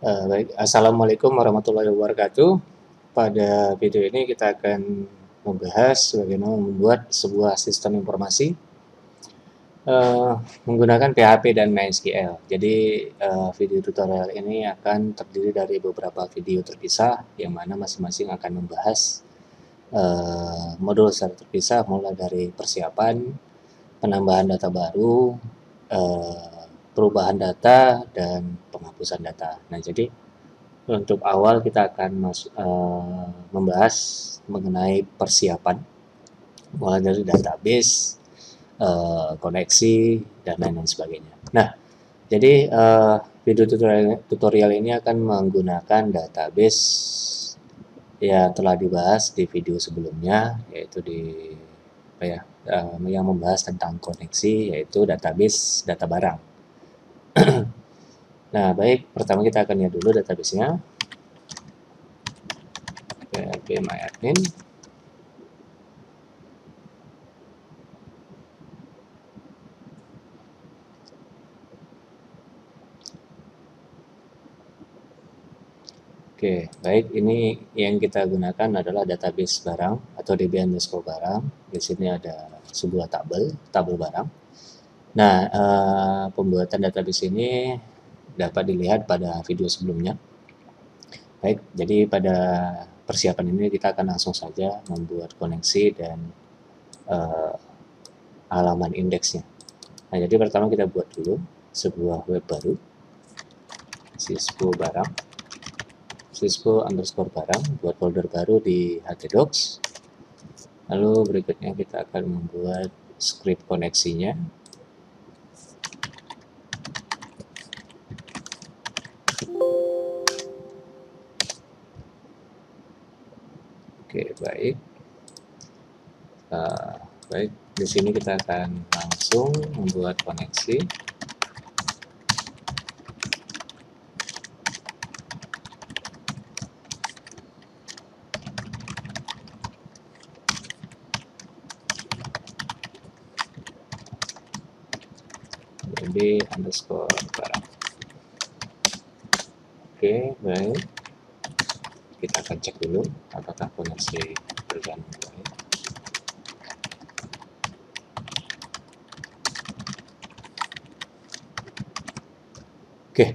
Baik, Assalamualaikum warahmatullahi wabarakatuh. Pada video ini kita akan membahas bagaimana membuat sebuah sistem informasi menggunakan PHP dan MySQL. Jadi video tutorial ini akan terdiri dari beberapa video terpisah, yang mana masing-masing akan membahas modul secara terpisah, mulai dari persiapan, penambahan data baru, perubahan data, dan penghapusan data. Nah, jadi untuk awal kita akan membahas mengenai persiapan, mulai dari database, koneksi, dan lain-lain sebagainya. Nah, jadi video tutorial ini akan menggunakan database yang telah dibahas di video sebelumnya, yaitu yang membahas tentang koneksi, yaitu database data barang. Nah, baik, pertama kita akan lihat dulu database-nya. php-myadmin. Oke, baik, ini yang kita gunakan adalah database barang atau db_barang. Di sini ada sebuah tabel barang. Nah, pembuatan database ini dapat dilihat pada video sebelumnya. Baik, jadi pada persiapan ini kita akan langsung saja membuat koneksi dan halaman indeksnya. Nah, jadi pertama kita buat dulu sebuah web baru, sysco_barang, buat folder baru di htdocs. Lalu berikutnya kita akan membuat script koneksinya. Oke, baik. Baik, di sini kita akan langsung membuat koneksi. db_barang. Oke, baik. Kita akan cek dulu apakah koneksi berjalan baik. Oke,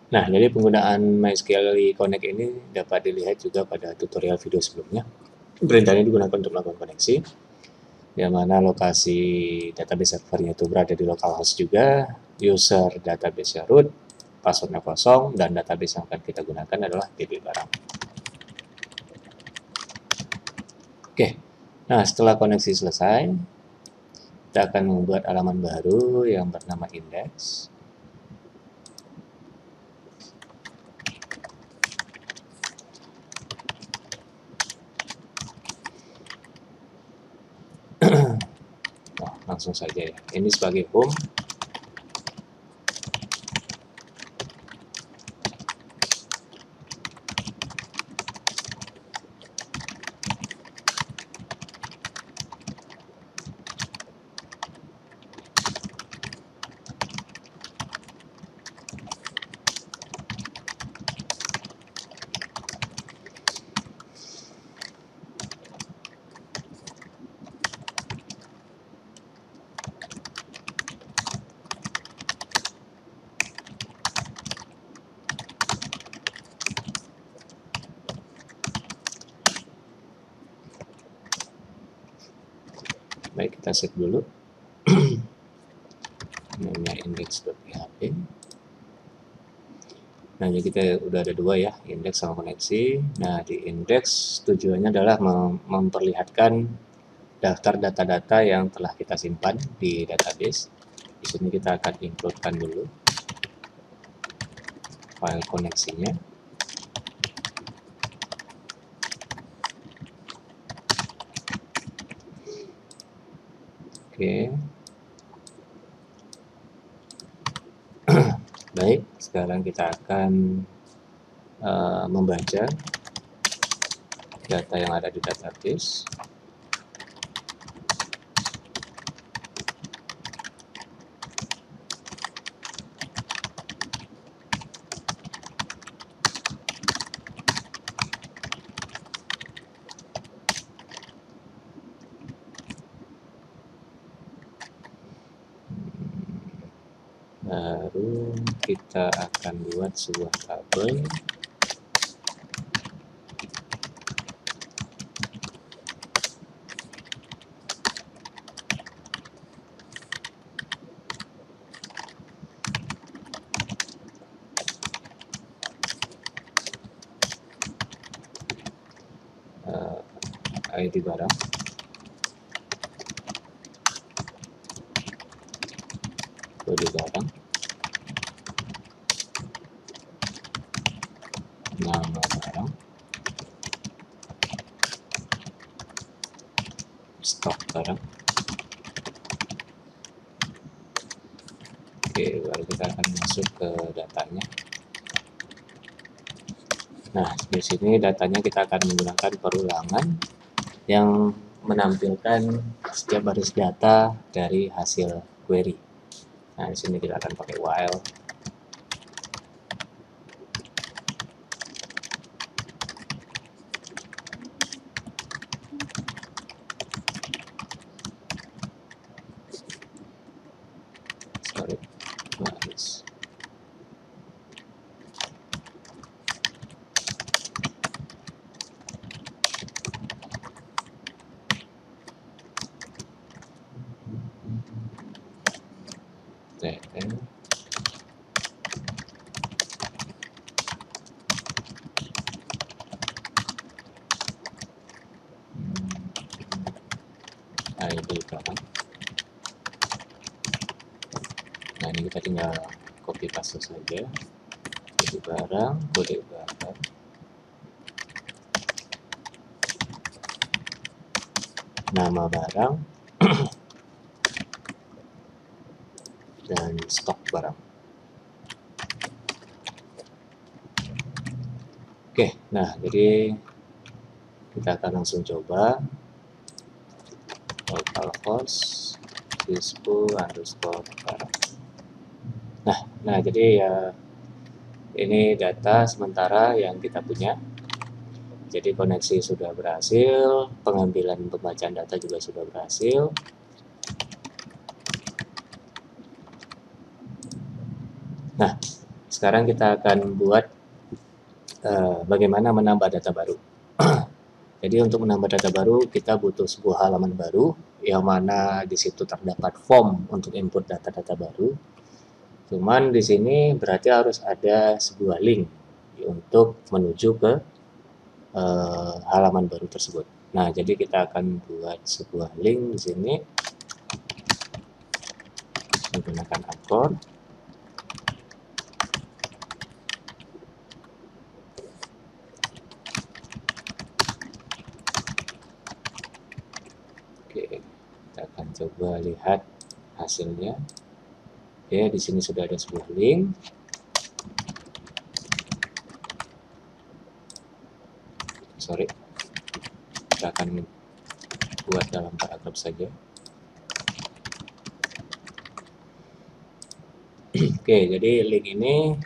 nah jadi penggunaan MySQL Connect ini dapat dilihat juga pada tutorial video sebelumnya. Perintah ini digunakan untuk melakukan koneksi, yang mana lokasi database servernya itu berada di localhost juga, user database root, passwordnya kosong, dan database yang akan kita gunakan adalah db barang. Oke, nah setelah koneksi selesai, kita akan membuat halaman baru yang bernama index. Nah, langsung saja ya, ini sebagai home. Baik, kita save dulu. Namanya index.php. Nah, jadi kita udah ada dua ya, indeks sama koneksi. Nah, di indeks tujuannya adalah memperlihatkan daftar data-data yang telah kita simpan di database. Di sini kita akan include-kan dulu file koneksinya. Oke. Baik, sekarang kita akan membaca data yang ada di database. Baru kita akan buat sebuah tabel. ID barang, kode barang, nama barang, stok barang. Oke, baru kita akan masuk ke datanya. Nah, di sini datanya kita akan menggunakan perulangan yang menampilkan setiap baris data dari hasil query. Nah, di sini kita akan pakai while. Sorry, baris. TN ID barang. Nah, ini kita tinggal copy paste saja. ID barang, kode barang, nama barang, dan stok barang. Oke, nah jadi kita akan langsung coba localhost dispo underscore barang. Nah jadi ya ini data sementara yang kita punya. Jadi koneksi sudah berhasil, pengambilan pembacaan data juga sudah berhasil. Nah, sekarang kita akan buat bagaimana menambah data baru. Jadi untuk menambah data baru kita butuh sebuah halaman baru yang mana di situ terdapat form untuk input data-data baru. Cuman di sini berarti harus ada sebuah link untuk menuju ke halaman baru tersebut. Nah, jadi kita akan buat sebuah link di sini menggunakan akun. Oke, kita akan coba lihat hasilnya. Oke, di sini sudah ada sebuah link. Sorry, kita akan buat dalam paragraf saja. Oke, jadi link ini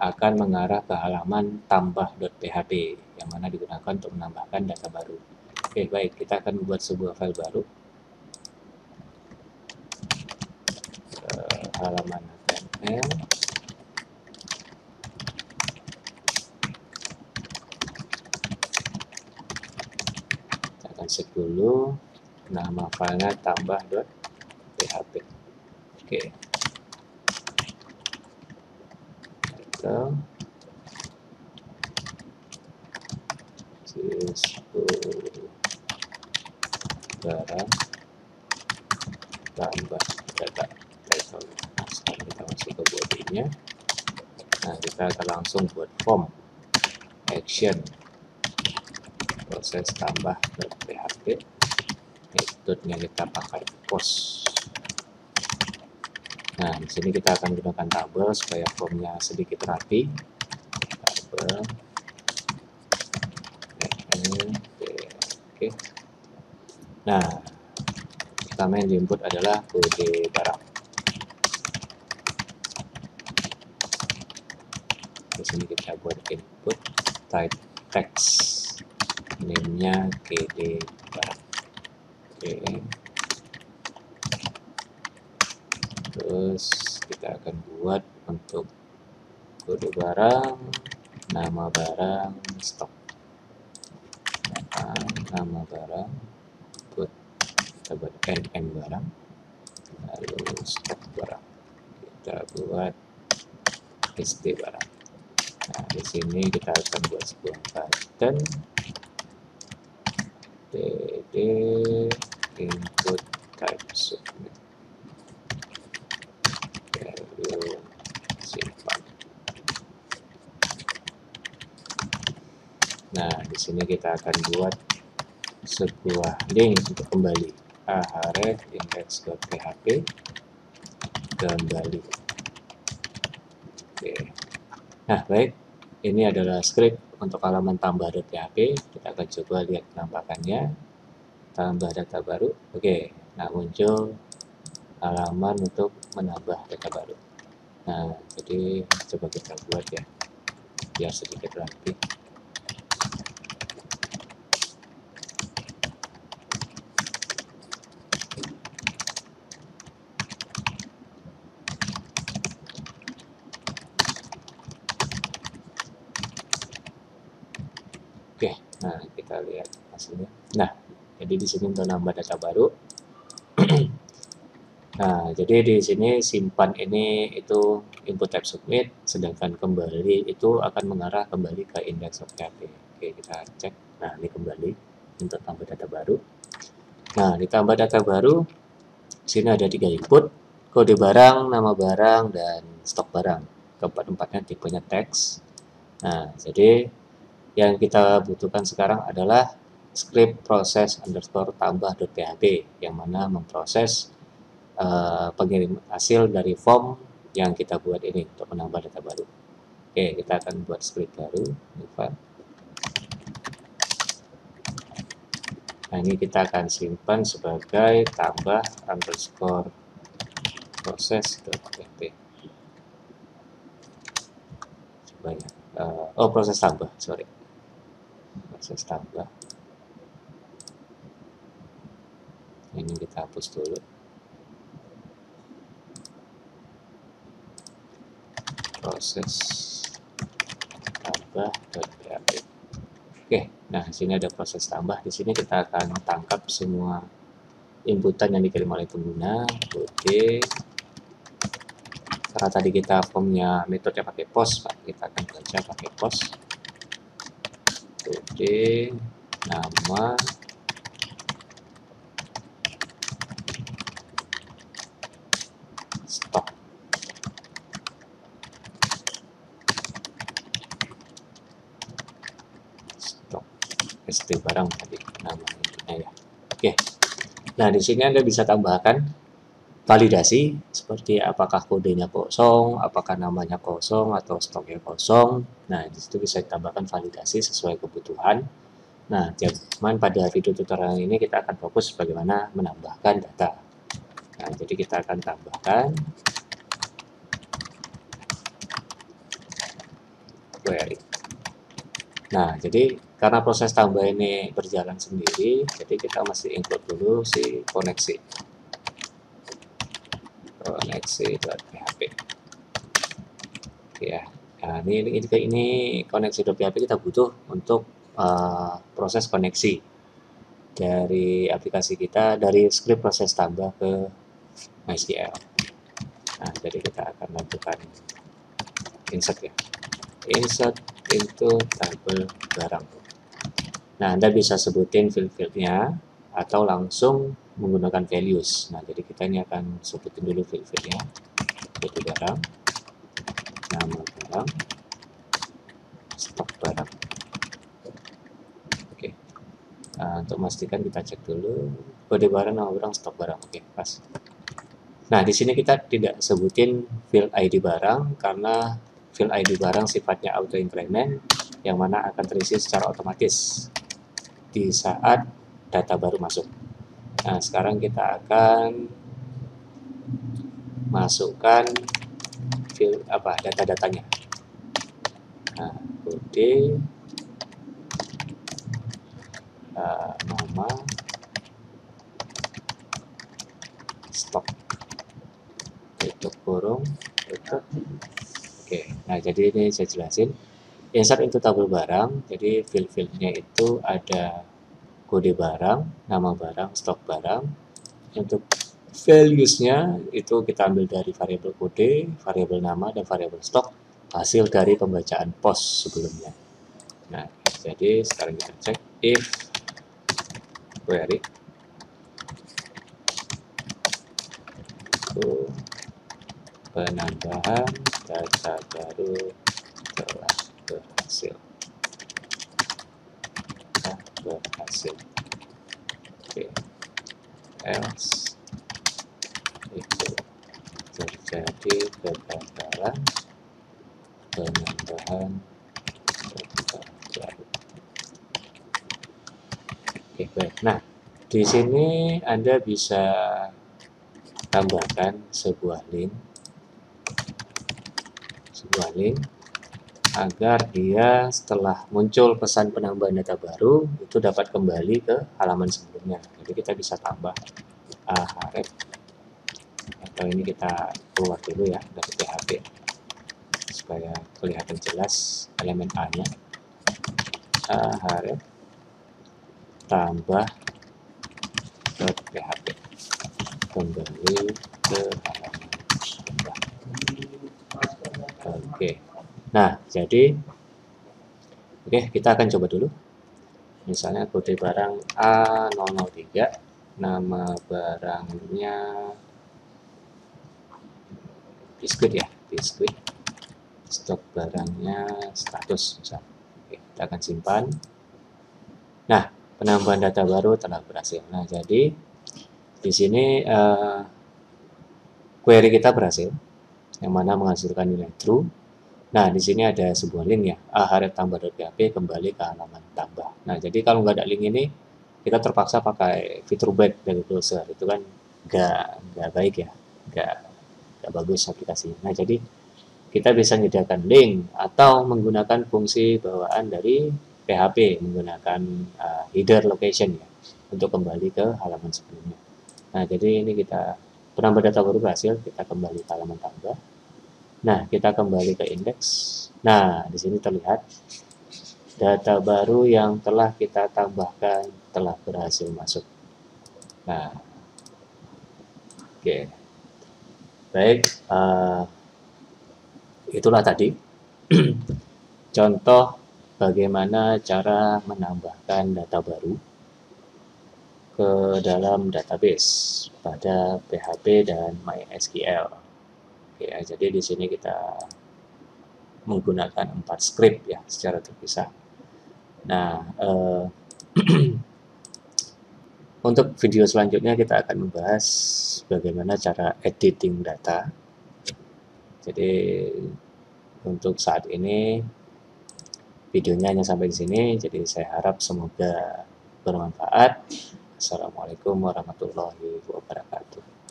akan mengarah ke halaman tambah.php yang mana digunakan untuk menambahkan data baru. Oke, baik, kita akan membuat sebuah file baru. Halaman HTML. Kita akan save dulu. Nama filenya tambah.php. Oke. Title. Dispo barang tambah data title. Nah, sekarang kita masuk ke body-nya. Nah, kita akan langsung buat form action proses tambah.php. Metodenya kita pakai post. Nah, di sini kita akan gunakan tabel supaya formnya sedikit rapi. Tabel. Oke. Nah, pertama yang diinput adalah kode barang. Di sini kita buat input type text, name-nya kd barang. Oke. Terus kita akan buat untuk kode barang, nama barang, stok. Nama barang, buat kita buat NN barang, lalu stok barang, kita buat SD barang. Nah, di sini kita akan buat sebuah button dd input type submit value simpan. Nah, di sini kita akan buat sebuah link untuk kembali ahref index.php kembali. Oke. Nah, baik, ini adalah script untuk halaman tambah.php. Kita akan coba lihat penampakannya. Tambah data baru. Oke, nah muncul halaman untuk menambah data baru. Nah, jadi coba kita buat ya, biar sedikit rapi. Oke, nah kita lihat hasilnya. Nah, jadi di sini untuk nambah data baru. Nah, jadi di sini simpan ini itu input type submit, sedangkan kembali itu akan mengarah kembali ke index.php. Oke, kita cek. Nah, ini kembali untuk tambah data baru. Nah, ditambah data baru, sini ada 3 input, kode barang, nama barang, dan stok barang. Keempat-empatnya tipenya teks. Nah, jadi yang kita butuhkan sekarang adalah script proses underscore tambah.php yang mana memproses pengirim hasil dari form yang kita buat ini untuk menambah data baru. Oke, kita akan buat script baru. Nah, ini kita akan simpan sebagai tambah underscore proses.php. Coba ya. Proses tambah, sorry. Proses tambah. Ini kita hapus dulu. Proses tambah.php. Oke, nah sini ada proses tambah. Di sini kita akan tangkap semua inputan yang dikirim oleh pengguna. Oke. Karena tadi kita formnya metode pakai post, Pak, kita akan baca pakai post. Oke, nama, stok. SD barang tadi nama intinya ya. Oke. Nah, di sini Anda bisa tambahkan validasi seperti apakah kodenya kosong, apakah namanya kosong atau stoknya kosong. Nah, di situ bisa ditambahkan validasi sesuai kebutuhan. Nah, cuman pada video tutorial ini kita akan fokus bagaimana menambahkan data. Nah, jadi kita akan tambahkan query. Nah, jadi karena proses tambah ini berjalan sendiri, jadi kita mesti include dulu si koneksi. Koneksi.php. Ya, nah, ini koneksi.php kita butuh untuk proses koneksi dari aplikasi kita dari script proses tambah ke MySQL. Nah, jadi kita akan lakukan insert ya. Insert into table barang. Nah, Anda bisa sebutin field-fieldnya atau langsung menggunakan values. Nah, jadi kita ini akan sebutin dulu field-fieldnya. Kode barang, nama barang, stok barang. Oke. Nah, untuk memastikan kita cek dulu kode barang, nama barang, stok barang. Oke, pas. Nah, di sini kita tidak sebutin field ID barang karena field ID barang sifatnya auto increment yang mana akan terisi secara otomatis di saat data baru masuk. Nah, sekarang kita akan masukkan field data-datanya. Nah, kode, nama, stok, tutup kurung, Oke, nah jadi ini saya jelasin. Insert into tabel barang, jadi field-fieldnya itu ada kode barang, nama barang, stok barang. Untuk values-nya itu kita ambil dari variabel kode, variabel nama, dan variabel stok, hasil dari pembacaan pos sebelumnya. Nah, jadi sekarang kita cek if query itu penambahan data baru telah berhasil. Oke, else itu terjadi kegagalan penambahan data baru. Oke, baik. Nah, di sini Anda bisa tambahkan sebuah link agar dia setelah muncul pesan penambahan data baru itu dapat kembali ke halaman sebelumnya. Jadi kita bisa tambah href, atau ini kita keluar dulu ya dari PHP supaya kelihatan jelas elemen A-nya. Href tambah .php kembali ke halaman tambah. Oke. Nah, jadi kita akan coba dulu. Misalnya kode barang A003, nama barangnya biskuit ya, biskuit. Stok barangnya status misalnya. Oke, kita akan simpan. Nah, penambahan data baru telah berhasil. Nah, jadi di sini query kita berhasil, yang mana menghasilkan nilai true. Nah, di sini ada sebuah link ya, href tambah.php kembali ke halaman tambah. Nah, jadi kalau nggak ada link ini, kita terpaksa pakai fitur back dari browser. Itu kan nggak baik ya, nggak bagus aplikasinya. Nah, jadi kita bisa menyediakan link atau menggunakan fungsi bawaan dari PHP menggunakan header location ya, untuk kembali ke halaman sebelumnya. Nah, jadi ini kita penambah data baru berhasil, kita kembali ke halaman tambah. Nah, kita kembali ke indeks. Nah, di sini terlihat data baru yang telah kita tambahkan telah berhasil masuk. Nah, oke. Baik, itulah tadi contoh bagaimana cara menambahkan data baru ke dalam database pada PHP dan MySQL. Oke, jadi di sini kita menggunakan 4 script ya secara terpisah. Nah, untuk video selanjutnya kita akan membahas bagaimana cara editing data. Jadi untuk saat ini videonya hanya sampai di sini. Jadi saya harap semoga bermanfaat. Assalamualaikum warahmatullahi wabarakatuh.